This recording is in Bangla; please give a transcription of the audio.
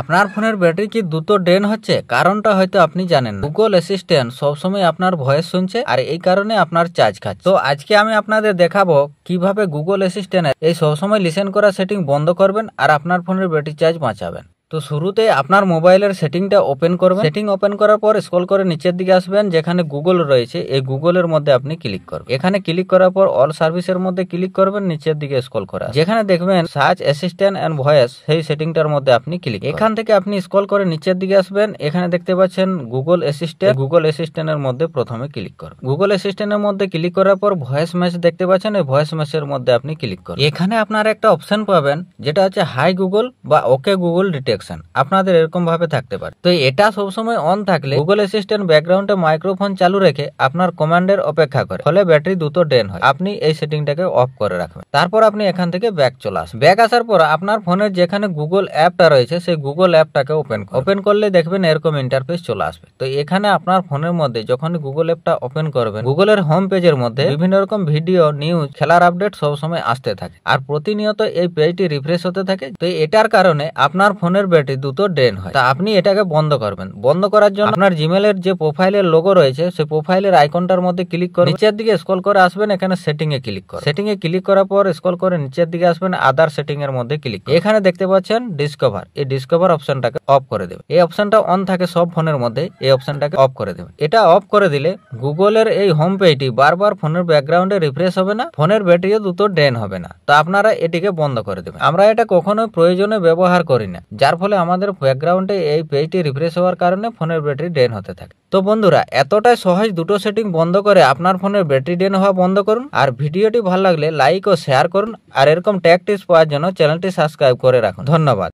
আপনার ফোনের ব্যাটারি কি দ্রুত ড্রেন হচ্ছে? কারণটা হয়তো আপনি জানেন না। গুগল অ্যাসিস্ট্যান্ট সবসময় আপনার ভয়েস শুনছে আর এই কারণে আপনার চার্জ খাচ্ছে। তো আজকে আমি আপনাদের দেখাবো কিভাবে গুগল অ্যাসিস্ট্যান্টের এই সবসময় লিসেন করা সেটিং বন্ধ করবেন আর আপনার ফোনের ব্যাটারি চার্জ বাঁচাবেন। তো শুরুতে আপনার মোবাইলের সেটিংটা ওপেন করবেন। সেটিং ওপেন করার পর স্ক্রল করে নিচের দিকে আসবেন, যেখানে গুগল রয়েছে এই গুগলের মধ্যে আপনি ক্লিক করবেন। এখানে ক্লিক করার পর অল সার্ভিসের মধ্যে ক্লিক করবেন, নিচের দিকে স্ক্রল করা যেখানে দেখবেন সার্চ অ্যাসিস্ট্যান্ট এন্ড ভয়েস, সেই সেটিংটার মধ্যে আপনি ক্লিক এখান থেকে আপনি স্ক্রল করে নিচের দিকে আসবেন। এখানে দেখতে পাচ্ছেন গুগল অ্যাসিস্ট্যান্ট। গুগল অ্যাসিস্ট্যান্টের মধ্যে প্রথমে ক্লিক করবেন। গুগল অ্যাসিস্ট্যান্টের মধ্যে ক্লিক করার পর ভয়েস মেসেজ দেখতে পাচ্ছেন, এই ভয়েস মেসেজের মধ্যে আপনি ক্লিক করবেন। এখানে আপনার একটা অপশন পাবেন যেটা হচ্ছে হাই গুগল বা ওকে গুগল ডিটেকশন। আপনাদের এরকম ভাবে থাকতে পারে। তো এটা সবসময় অন থাকলে গুগল অ্যাসিস্ট্যান্ট ব্যাকগ্রাউন্ডে মাইক্রোফোন চালু রেখে আপনার কমান্ডের অপেক্ষা করে, ফলে ব্যাটারি দ্রুত ড্রেন হয়। আপনি এই সেটিংটাকে অফ করে রাখবেন। তারপর আপনি এখান থেকে ব্যাক চলে আসবেন। ব্যাক আসার পর আপনার ফোনের যেখানে গুগল অ্যাপটা রয়েছে সেই গুগল অ্যাপটাকে ওপেন করলে দেখবেন এরকম ইন্টারফেস চলে আসবে। তো এখানে আপনার ফোনের মধ্যে যখন গুগল অ্যাপটা ওপেন করবেন, গুগলের হোম পেজের মধ্যে বিভিন্ন রকম ভিডিও, নিউজ, খেলার আপডেট সবসময় আসতে থাকে আর প্রতিনিয়ত এই পেজটি রিফ্রেশ হতে থাকে। তো এটার কারণে আপনার ফোনের ব্যাটারি দ্রুত ড্রেন হয়। তা আপনি এটাকে বন্ধ করবেন। বন্ধ করার জন্য আপনার জিমেলের যে প্রোফাইলের লোগো রয়েছে সেই প্রোফাইলের আইকনটার মধ্যে ক্লিক করে নিচের দিকে স্ক্রল করে আসবেন। এখানে সেটিং এ ক্লিক করুন। সেটিং এ ক্লিক করার পর স্ক্রল করে নিচের দিকে আসবেন, আদার সেটিং এর মধ্যে ক্লিক করুন। এখানে দেখতে পাচ্ছেন ডিসকভার, এই ডিসকভার অপশনটাকে অফ করে দেবেন। এই অপশনটা অন থাকে সব ফোনের মধ্যে, এই অপশনটাকে অফ করে দেবেন। এটা অফ করে দিলে গুগলের এই হোম পেজটি বারবার ফোনের ব্যাকগ্রাউন্ডে রিফ্রেশ হবে না, ফোনের ব্যাটারিও দ্রুত ড্রেন হবে না। তো আপনারা এটিকে বন্ধ করে দেবেন। আমরা এটা কখনোই প্রয়োজনে ব্যবহার করি না, যার ফলে আমাদের ব্যাকগ্রাউন্ডে এই পেজটি রিফ্রেশ হওয়ার কারণে ফোনের ব্যাটারি ড্রেন হতে থাকে। তো বন্ধুরা, এতটাই সহজ দুটো সেটিং বন্ধ করে আপনার ফোনের ব্যাটারি ড্রেন হওয়া বন্ধ করুন। আর ভিডিওটি ভালো লাগলে লাইক ও শেয়ার করুন। আর এরকম টেক টিপস পাওয়ার জন্য চ্যানেলটি সাবস্ক্রাইব করে রাখুন। ধন্যবাদ।